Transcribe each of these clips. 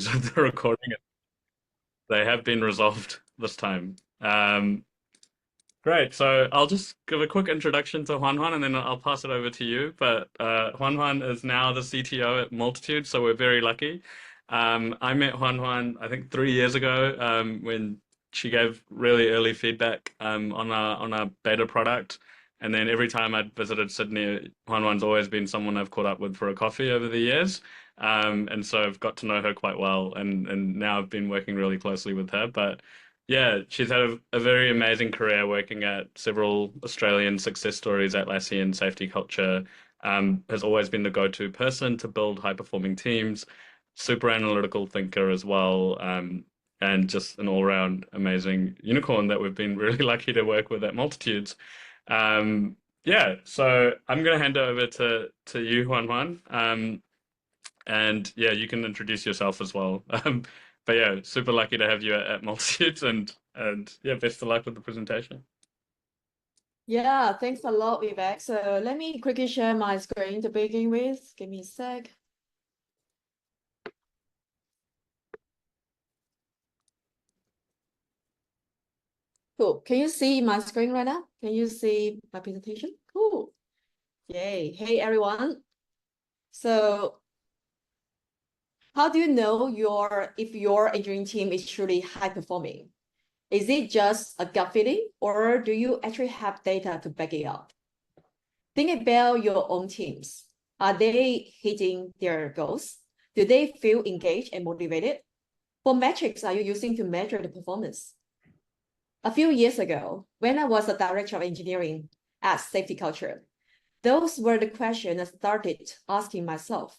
of the recording. They have been resolved this time. Great. So I'll just give a quick introduction to Huanhuan and then I'll pass it over to you. But Huanhuan is now the CTO at Multitude, so we're very lucky. I met Huanhuan, I think 3 years ago, when she gave really early feedback on our beta product. And then every time I'd visited Sydney, Huanhuan's always been someone I've caught up with for a coffee over the years. And so I've got to know her quite well, and now I've been working really closely with her. But yeah, she's had a very amazing career working at several Australian success stories, Atlassian, SafetyCulture. Has always been the go-to person to build high-performing teams, super analytical thinker as well, and just an all-round amazing unicorn that we've been really lucky to work with at Multitudes. Yeah, so I'm going to hand it over to you, Huan Huan. And yeah, you can introduce yourself as well. But yeah, super lucky to have you at Multitudes and yeah, best of luck with the presentation. Yeah, thanks a lot, Vivek. So let me quickly share my screen to begin with. Give me a sec. Cool. Can you see my screen right now? Can you see my presentation? Cool. Yay. Hey, everyone. So how do you know if your engineering team is truly high performing? Is it just a gut feeling, or do you actually have data to back it up? Think about your own teams. Are they hitting their goals? Do they feel engaged and motivated? What metrics are you using to measure the performance? A few years ago, when I was a director of engineering at SafetyCulture, those were the questions I started asking myself.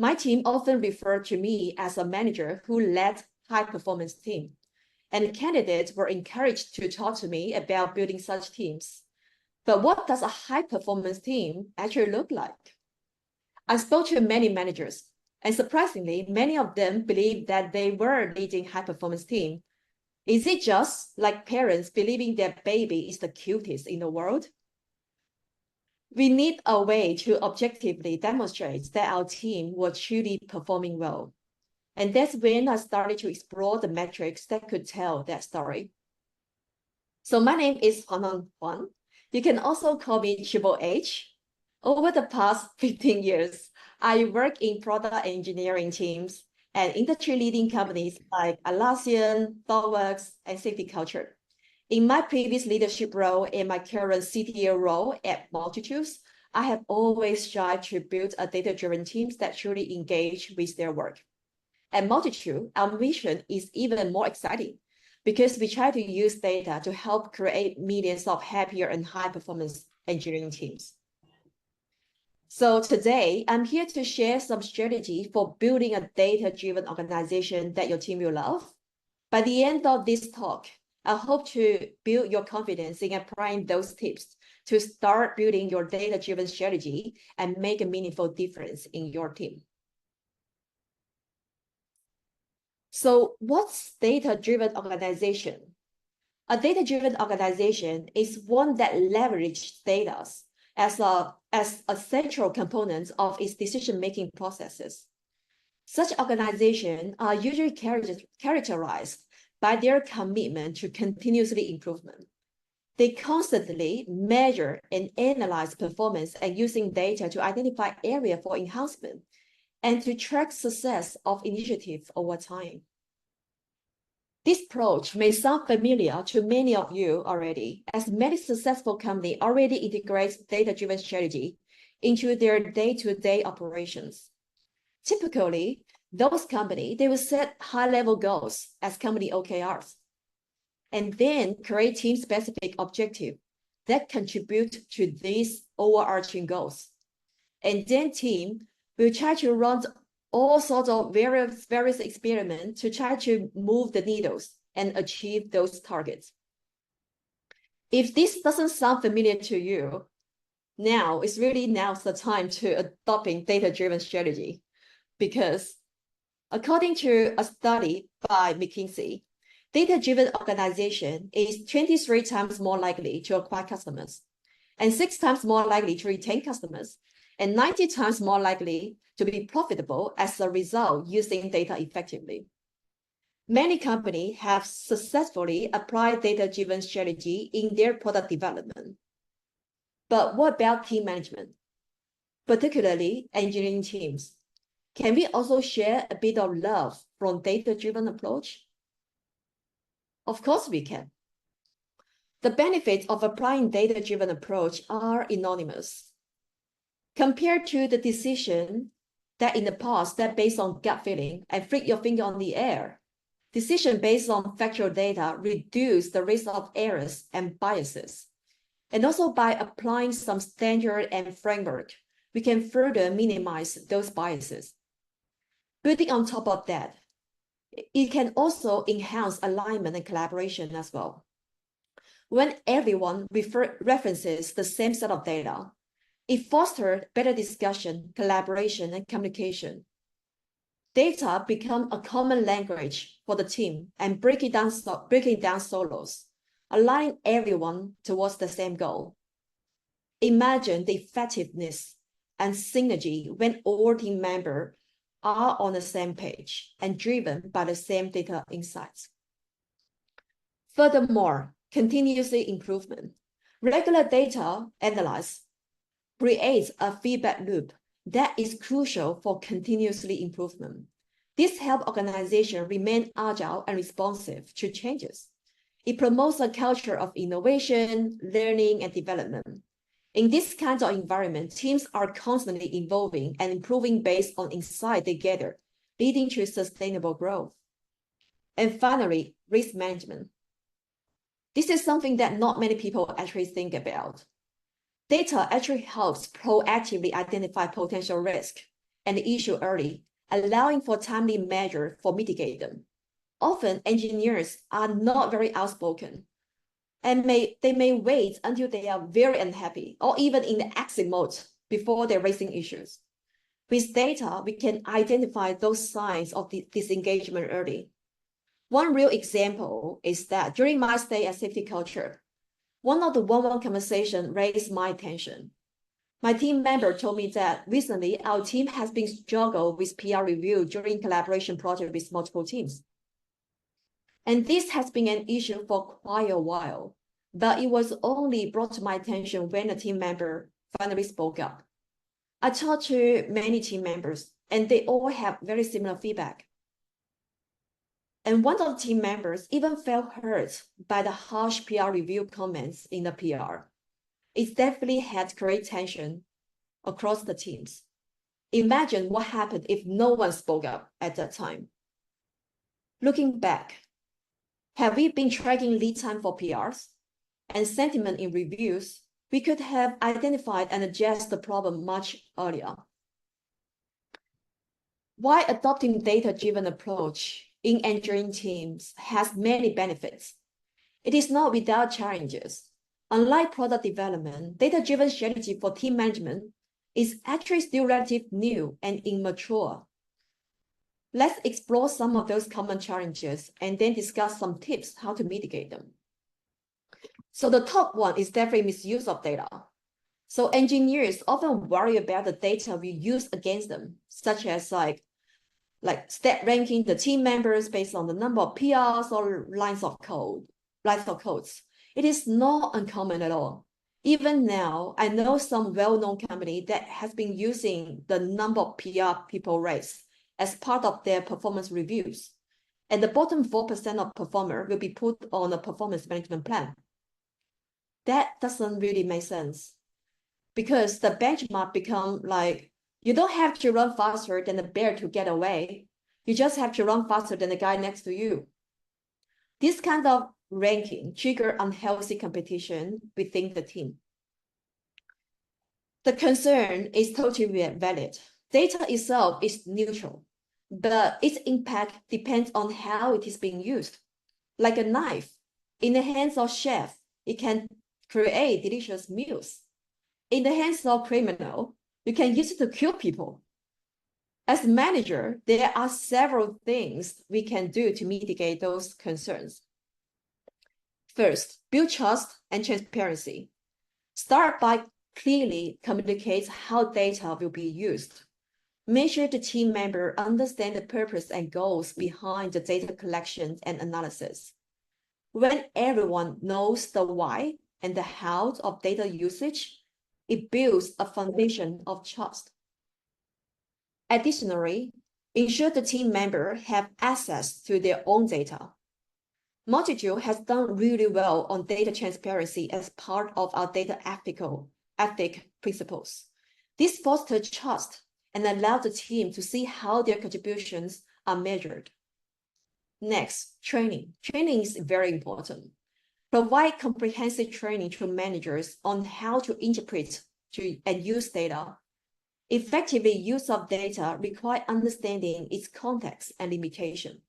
My team often referred to me as a manager who led high-performance team, and candidates were encouraged to talk to me about building such teams. But what does a high-performance team actually look like? I spoke to many managers, and surprisingly, many of them believed that they were leading high-performance team. Is it just like parents believing their baby is the cutest in the world? We need a way to objectively demonstrate that our team was truly performing well. And that's when I started to explore the metrics that could tell that story. So my name is Huanhuan Huang. You can also call me Triple H. Over the past 15 years, I work in product engineering teams and industry-leading companies like Atlassian, ThoughtWorks, and SafetyCulture. In my previous leadership role and my current CTO role at Multitudes, I have always strived to build a data-driven teams that truly engage with their work. At Multitude, our mission is even more exciting because we try to use data to help create millions of happier and high-performance engineering teams. So today, I'm here to share some strategy for building a data-driven organization that your team will love. By the end of this talk, I hope to build your confidence in applying those tips to start building your data-driven strategy and make a meaningful difference in your team. So what's data-driven organization? A data-driven organization is one that leverages data as a central component of its decision-making processes. Such organizations are usually characterized by their commitment to continuously improvement. They constantly measure and analyze performance and using data to identify areas for enhancement and to track success of initiatives over time. This approach may sound familiar to many of you already, as many successful companies already integrate data-driven strategy into their day-to-day operations. Typically, those companies, they will set high-level goals as company OKRs, and then create team-specific objectives that contribute to these overarching goals. And then team will try to run all sorts of various experiments to try to move the needles and achieve those targets. If this doesn't sound familiar to you, now's the time to adopting data-driven strategy, because according to a study by McKinsey, data-driven organization is 23 times more likely to acquire customers, and 6 times more likely to retain customers, and 90 times more likely to be profitable as a result using data effectively. Many companies have successfully applied data-driven strategy in their product development. But what about team management, particularly engineering teams? Can we also share a bit of love from data-driven approach? Of course we can. The benefits of applying data-driven approach are enormous. Compared to the decision that in the past that based on gut feeling and flick your finger on the air, decision based on factual data reduce the risk of errors and biases. And also by applying some standard and framework, we can further minimize those biases. Building on top of that, it can also enhance alignment and collaboration as well. When everyone references the same set of data, it fosters better discussion, collaboration, and communication. Data become a common language for the team and breaking down silos, aligning everyone towards the same goal. Imagine the effectiveness and synergy when all team members are on the same page and driven by the same data insights. Furthermore, continuous improvement. Regular data analysis creates a feedback loop that is crucial for continuously improvement. This helps organizations remain agile and responsive to changes. It promotes a culture of innovation, learning, and development. In this kind of environment, teams are constantly evolving and improving based on insight they gather, leading to sustainable growth. And finally, risk management. This is something that not many people actually think about. Data actually helps proactively identify potential risk and issue early, allowing for timely measures for mitigate them. Often, engineers are not very outspoken, and they may wait until they are very unhappy or even in the exit mode before they're raising issues. With data, we can identify those signs of disengagement early. One real example is that during my stay at SafetyCulture, one of the one-on-one conversations raised my attention. My team member told me that recently our team has been struggling with PR review during collaboration projects with multiple teams. And this has been an issue for quite a while, but it was only brought to my attention when a team member finally spoke up. I talked to many team members, and they all have very similar feedback. And one of the team members even felt hurt by the harsh PR review comments in the PR. It definitely had great tension across the teams. Imagine what happened if no one spoke up at that time. Looking back, have we been tracking lead time for PRs and sentiment in reviews? We could have identified and addressed the problem much earlier. While adopting data-driven approach in engineering teams has many benefits, it is not without challenges. Unlike product development, data-driven strategy for team management is actually still relatively new and immature. Let's explore some of those common challenges and then discuss some tips how to mitigate them. So the top one is definitely misuse of data. So engineers often worry about the data we use against them, such as like stat ranking the team members based on the number of PRs or lines of codes. It is not uncommon at all. Even now, I know some well-known company that has been using the number of PR people raised as part of their performance reviews. And the bottom 4% of performer will be put on a performance management plan. That doesn't really make sense because the benchmark become like, you don't have to run faster than the bear to get away. You just have to run faster than the guy next to you. This kind of ranking trigger unhealthy competition within the team. The concern is totally valid. Data itself is neutral, but its impact depends on how it is being used. Like a knife, in the hands of chef, it can create delicious meals. In the hands of criminal, you can use it to kill people. As a manager, there are several things we can do to mitigate those concerns. First, build trust and transparency. Start by clearly communicate how data will be used. make sure the team member understand the purpose and goals behind the data collection and analysis. When everyone knows the why and the how of data usage, it builds a foundation of trust. Additionally, ensure the team member have access to their own data. Multitude has done really well on data transparency as part of our data ethic principles. This fosters trust and allows the team to see how their contributions are measured. Next, training. Training is very important. Provide comprehensive training to managers on how to interpret and use data. Effectively use of data requires understanding its context and limitation.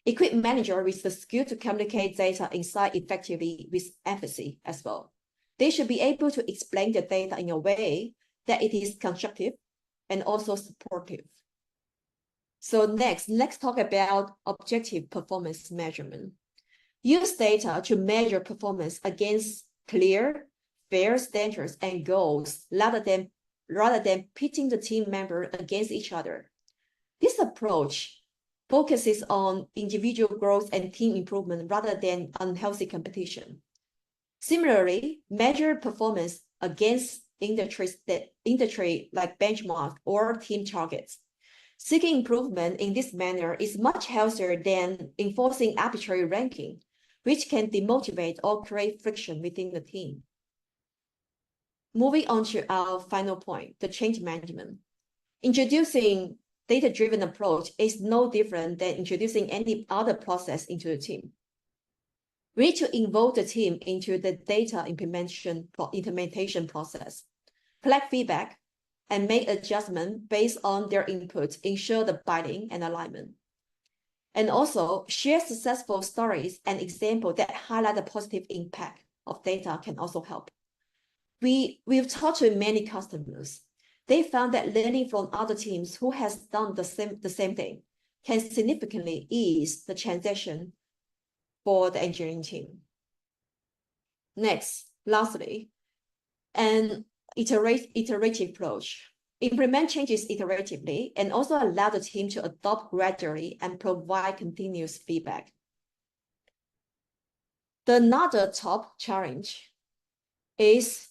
Equip managers with the skill to communicate data insight effectively with empathy as well. They should be able to explain the data in a way that it is constructive and also supportive. So next, let's talk about objective performance measurement. Use data to measure performance against clear, fair standards and goals rather than pitting the team members against each other. This approach focuses on individual growth and team improvement rather than unhealthy competition. Similarly, measure performance against industry like benchmark or team targets. Seeking improvement in this manner is much healthier than enforcing arbitrary ranking, which can demotivate or create friction within the team. Moving on to our final point, the change management. Introducing data-driven approach is no different than introducing any other process into the team. We need to involve the team into the data implementation process, collect feedback, and make adjustments based on their input, ensure the buy-in and alignment. And also share successful stories and examples that highlight the positive impact of data can also help. We've talked to many customers. They found that learning from other teams who has done the same thing can significantly ease the transition for the engineering team. Next, lastly, an iterative approach. Implement changes iteratively and also allow the team to adopt gradually and provide continuous feedback. Another top challenge is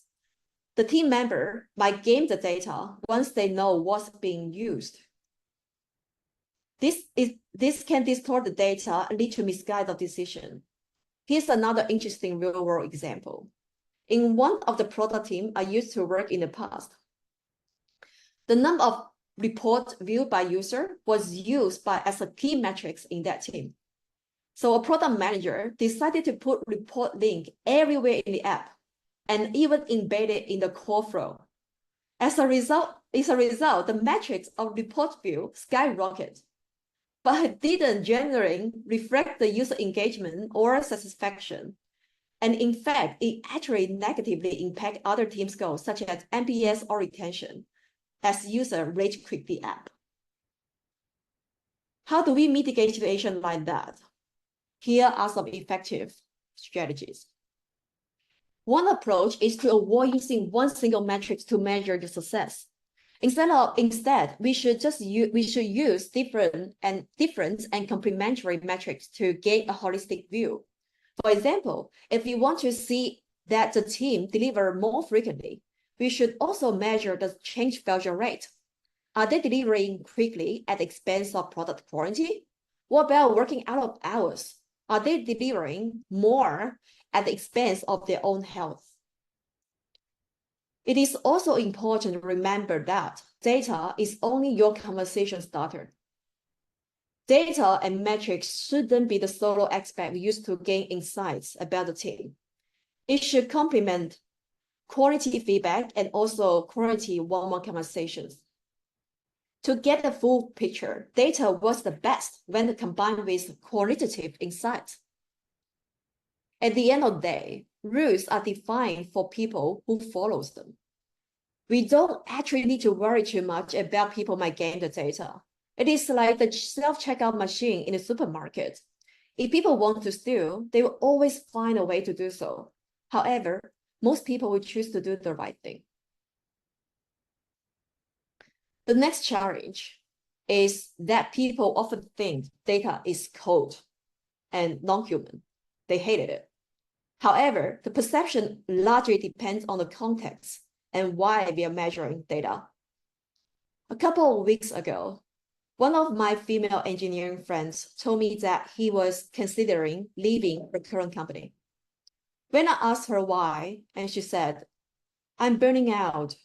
the team member might game the data once they know what's being used. This can distort the data and lead to misguided decision. Here's another interesting real-world example. In one of the product teams I used to work in the past, the number of reports viewed by user was used as a key metrics in that team. So a product manager decided to put report link everywhere in the app and even embed it in the core flow. As a result, the metrics of report view skyrocketed, but it didn't generally reflect the user engagement or satisfaction. And in fact, it actually negatively impacted other team goals, such as NPS or retention, as users rate quit the app. How do we mitigate situations like that? Here are some effective strategies. One approach is to avoid using one single metric to measure the success. Instead, we should use different and complementary metrics to gain a holistic view. For example, if we want to see that the team deliver more frequently, we should also measure the change failure rate. Are they delivering quickly at the expense of product quality? What about working out of hours? Are they delivering more at the expense of their own health? It is also important to remember that data is only your conversation starter. Data and metrics shouldn't be the solo aspect used to gain insights about the team. It should complement quality feedback and also quality one-on-one conversations. To get the full picture, data works the best when combined with qualitative insights. At the end of the day, rules are defined for people who follow them. We don't actually need to worry too much about people might game the data. It is like the self-checkout machine in the supermarket. If people want to steal, they will always find a way to do so. However, most people will choose to do the right thing. The next challenge is that people often think data is cold and non-human. They hated it. However, the perception largely depends on the context and why we are measuring data. A couple of weeks ago, one of my female engineering friends told me that he was considering leaving her current company. When I asked her why, and she said, "I'm burning out.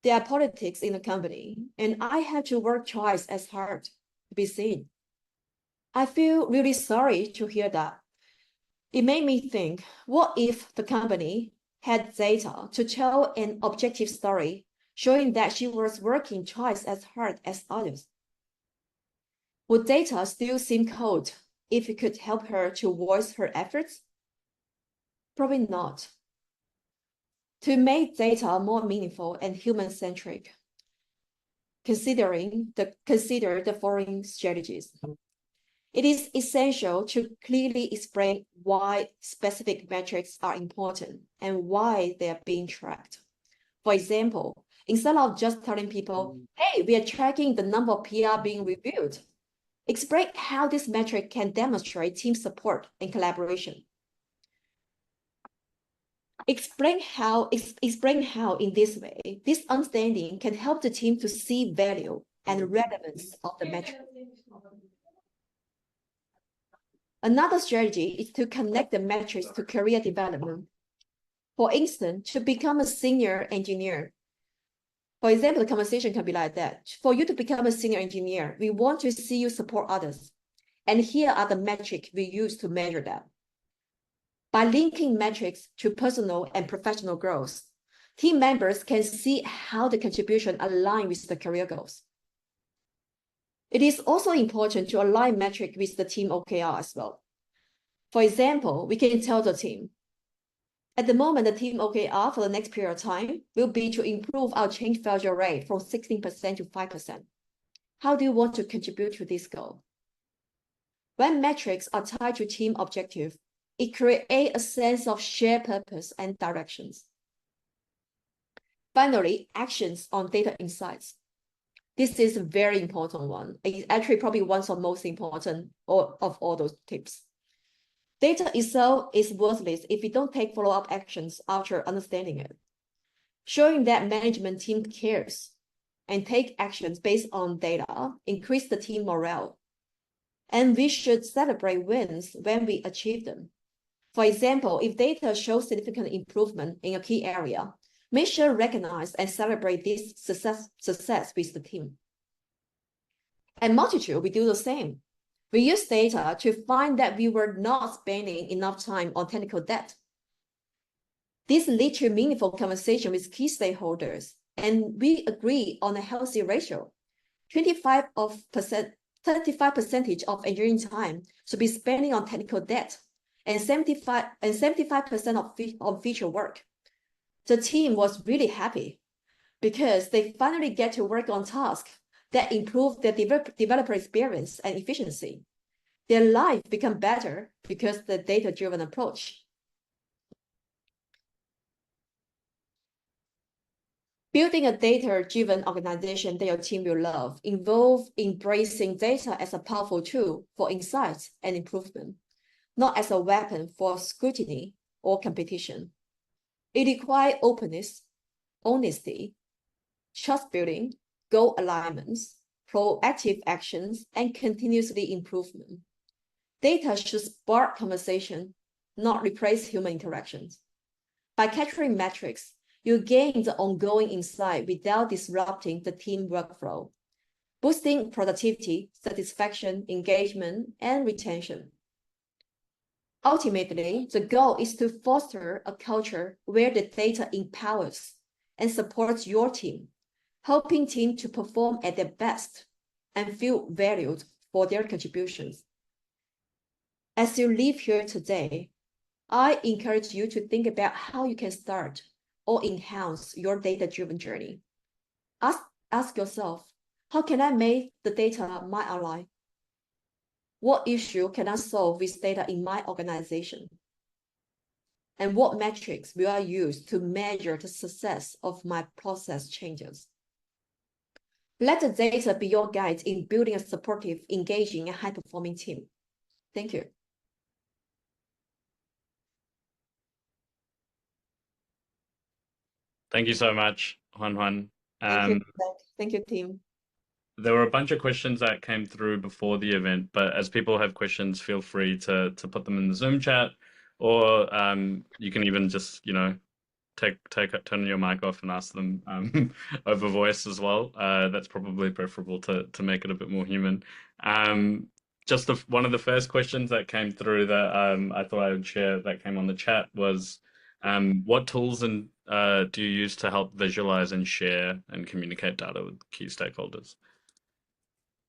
There are politics in the company, and I have to work twice as hard to be seen." I feel really sorry to hear that. It made me think, what if the company had data to tell an objective story showing that she was working twice as hard as others? Would data still seem cold if it could help her to voice her efforts? Probably not. To make data more meaningful and human-centric, consider the following strategies. It is essential to clearly explain why specific metrics are important and why they are being tracked. For example, instead of just telling people, "Hey, we are tracking the number of PR being reviewed," explain how this metric can demonstrate team support and collaboration. Explain how in this way, this understanding can help the team to see value and relevance of the metric. Another strategy is to connect the metrics to career development. For instance, to become a senior engineer. For example, the conversation can be like that. For you to become a senior engineer, we want to see you support others. And here are the metrics we use to measure that. By linking metrics to personal and professional growth, team members can see how the contribution align with the career goals. It is also important to align metric with the team OKR as well. For example, we can tell the team, at the moment, the team OKR for the next period of time will be to improve our change failure rate from 16% to 5%. How do you want to contribute to this goal? When metrics are tied to team objective, it creates a sense of shared purpose and directions. Finally, actions on data insights. This is a very important one. It's actually probably one of the most important of all those tips. Data itself is worthless if we don't take follow-up actions after understanding it. Showing that management team cares and take actions based on data increase the team morale. And we should celebrate wins when we achieve them. For example, if data shows significant improvement in a key area, make sure to recognize and celebrate this success with the team. At Multitude, we do the same. We use data to find that we were not spending enough time on technical debt. This leads to meaningful conversation with key stakeholders, and we agree on a healthy ratio. 35% of engineering time should be spending on technical debt, and 75% of feature work. The team was really happy because they finally get to work on tasks that improve their developer experience and efficiency. Their life become better because of the data-driven approach. Building a data-driven organization that your team will love involves embracing data as a powerful tool for insights and improvement, not as a weapon for scrutiny or competition. It requires openness, honesty, trust building, goal alignments, proactive actions, and continuously improvement. Data should spark conversation, not replace human interactions. By capturing metrics, you gain the ongoing insight without disrupting the team workflow, boosting productivity, satisfaction, engagement, and retention. Ultimately, the goal is to foster a culture where the data empowers and supports your team, helping teams to perform at their best and feel valued for their contributions. As you leave here today, I encourage you to think about how you can start or enhance your data-driven journey. Ask yourself, how can I make the data my ally? What issue can I solve with data in my organization? And what metrics will I use to measure the success of my process changes? Let the data be your guide in building a supportive, engaging, and high-performing team. Thank you. Thank you so much, Huanhuan. Thank you. Thank you, team. There were a bunch of questions that came through before the event, but as people have questions, feel free to put them in the Zoom chat, or you can even just, turn your mic off and ask them over voice as well. That's probably preferable to make it a bit more human. Just one of the first questions that came through that I thought I would share that came on the chat was, what tools and do you use to help visualize and share and communicate data with key stakeholders?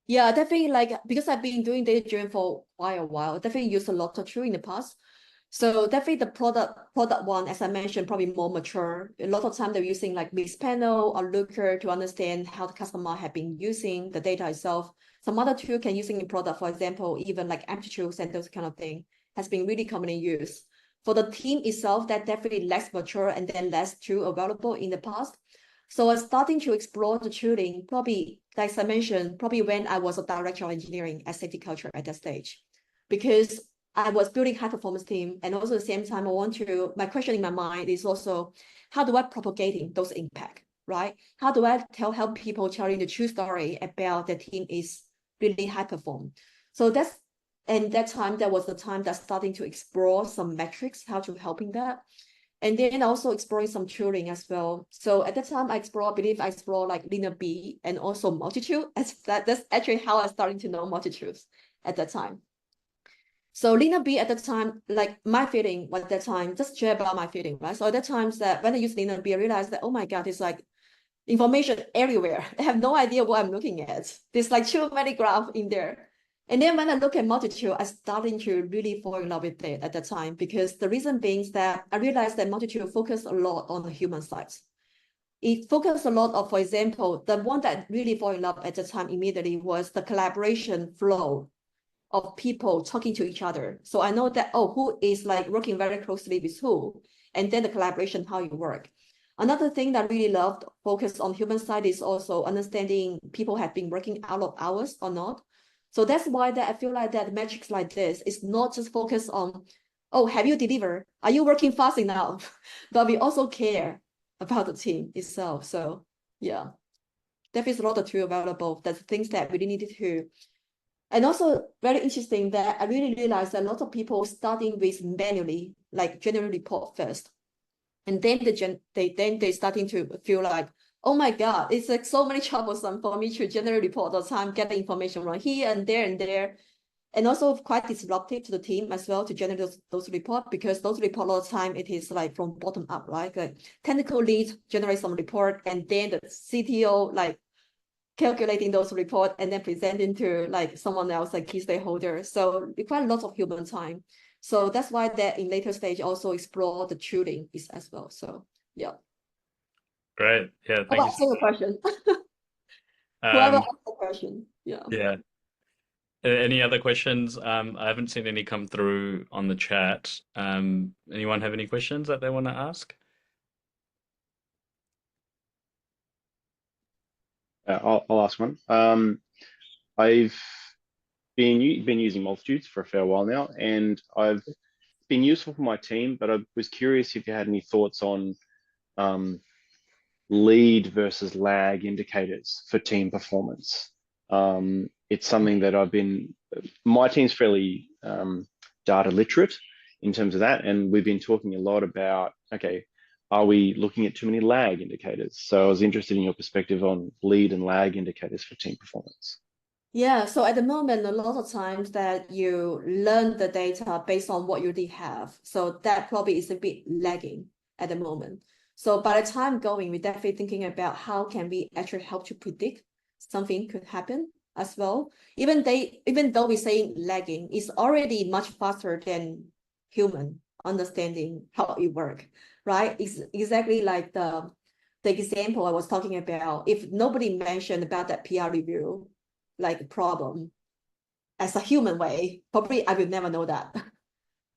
Yeah, definitely because I've been doing data driven for quite a while, definitely used a lot of tool in the past. So definitely the product one, as I mentioned, probably more mature. A lot of time they're using like Mixpanel or Looker to understand how the customer have been using the data itself. Some other tool can using in product, for example, even like amplitudes and those kind of thing has been really commonly used. For the team itself, that definitely less mature and then less tool available in the past. So I was starting to explore the tooling, probably, like I mentioned, probably when I was a director of engineering at SafetyCulture at that stage, because I was building high performance team. And also at the same time, my question in my mind is also, how do I propagating those impact, right? How do I help people telling the true story about the team is really high perform? So and that time, that was the time that starting to explore some metrics, how to helping that. And then also exploring some tooling as well. So at that time, I believe I explore like linear B and also multitude. That's actually how I started to know multitudes at that time. So linear B at the time, like my feeling at that time, just share about my feeling, right? So at that time that when I use linear B, I realized that, oh my God, it's like information everywhere. I have no idea what I'm looking at. There's like too many graphs in there. And then when I look at multitude, I started to really fall in love with it at that time, because the reason being is that I realized that multitude focused a lot on the human side. It focused a lot of, for example, the one that really fall in love at the time immediately was the collaboration flow of people talking to each other. So I know that, oh, who is like working very closely with who, and then the collaboration, how you work. Another thing that I really loved, focus on human side, is also understanding people have been working out of hours or not. So that's why that I feel like that metrics like this is not just focused on, oh, have you delivered? Are you working fast enough? But we also care about the team itself. So yeah, there is a lot of tool available. That's things that we really needed to. And also very interesting that I really realized that a lot of people starting with manually, like generate report first. And then they starting to feel like, oh my God, it's like so many troublesome for me to generate report all the time, get the information from here and there and there. And also quite disruptive to the team as well to generate those reports, because those reports all the time, it is like from bottom up, right? Like technical lead generate some report, and then the CTO like calculating those reports and then presenting to like someone else, like key stakeholder. So require lots of human time. So that's why that in later stage also explore the tuning is as well. So yeah. Great. Yeah, How thank you about so second question? Whoever much. asked the question. Yeah. Yeah. Any other questions? I haven't seen any come through on the chat. Anyone have any questions that they want to ask? I'll ask one. I've been using multitudes for a fair while now, and I've been useful for my team, but I was curious if you had any thoughts on lead versus lag indicators for team performance. It's something that my team's fairly data literate in terms of that, and we've been talking a lot about, okay, are we looking at too many lag indicators? So I was interested in your perspective on lead and lag indicators for team performance. Yeah, so at the moment, a lot of times that you learn the data based on what you already have. So that probably is a bit lagging at the moment. So by the time going, we're definitely thinking about how can we actually help to predict something could happen as well. Even though we're saying lagging, it's already much faster than human understanding how it works, right? It's exactly like the example I was talking about. If nobody mentioned about that PR review, like problem as a human way, probably I will never know that,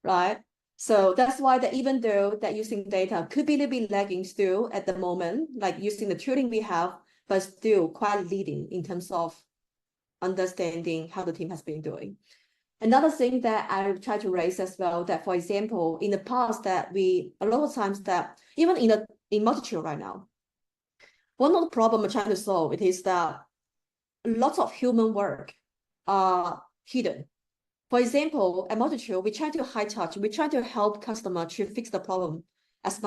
right? So that's why that even though that using data could be a little bit lagging still at the moment, like using the tooling we have, but still quite leading in terms of understanding how the team has been doing. Another thing that I try to raise as well, that for example, in the past that a lot of times that even in Multitude right now, one of the problems we're trying to solve it is that lots of human work are hidden. For example, at Multitude, we try to high touch, we try to help customer to fix the problem as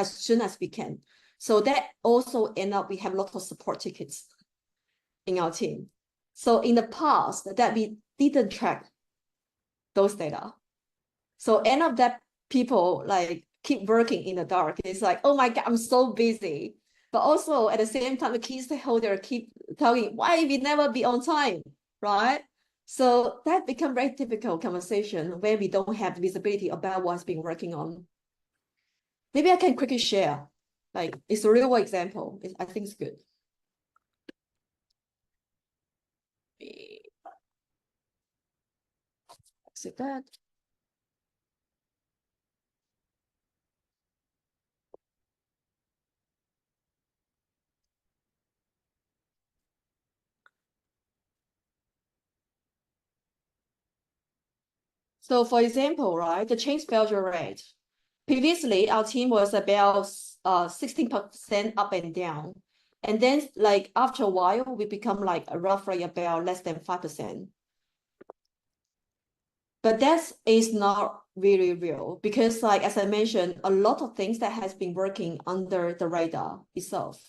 soon as we can. So that also end up, we have lots of support tickets in our team. So in the past that we didn't track those data. So end up that people like keep working in the dark. It's like, oh my God, I'm so busy. But also at the same time, the key stakeholder keep telling, why we never be on time, right? So that become very difficult conversation where we don't have visibility about what's been working on. Maybe I can quickly share, like it's a real world example. I think it's good. Exit that. So for example, right, the change failure rate. Previously, our team was about 16% up and down. And then like after a while, we become like roughly about less than 5%. But that is not really real because like, as I mentioned, a lot of things that has been working under the radar itself.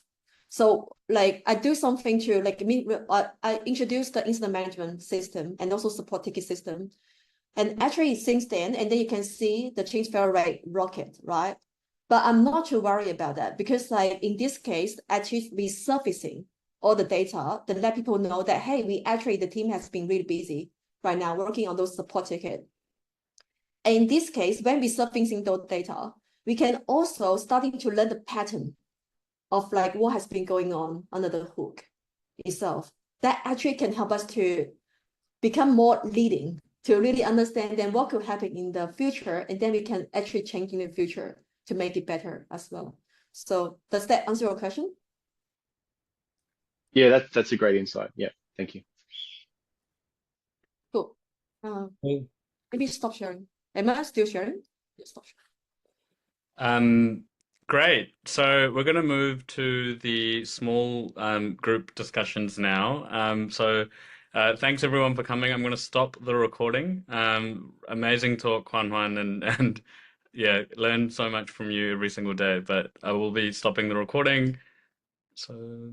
So like I do something to like I introduced the incident management system and also support ticket system. And actually since then, and then you can see the change failure rate rocket, right? But I'm not too worried about that because like in this case, actually resurfacing all the data to let people know that, hey, the team has been really busy right now working on those support tickets. And in this case, when we surfacing those data, we can also starting to learn the pattern of like what has been going on under the hook itself. That actually can help us to become more leading, to really understand then what could happen in the future, and then we can actually change in the future to make it better as well. So does that answer your question? Yeah, that's a great insight. Yeah, thank you. Cool. Maybe stop sharing. Am I still sharing? Yeah, stop sharing. Great. So we're going to move to the small group discussions now. Thanks everyone for coming. I'm going to stop the recording. Amazing talk, Huanhuan, and yeah, learn so much from you every single day. But I will be stopping the recording. So.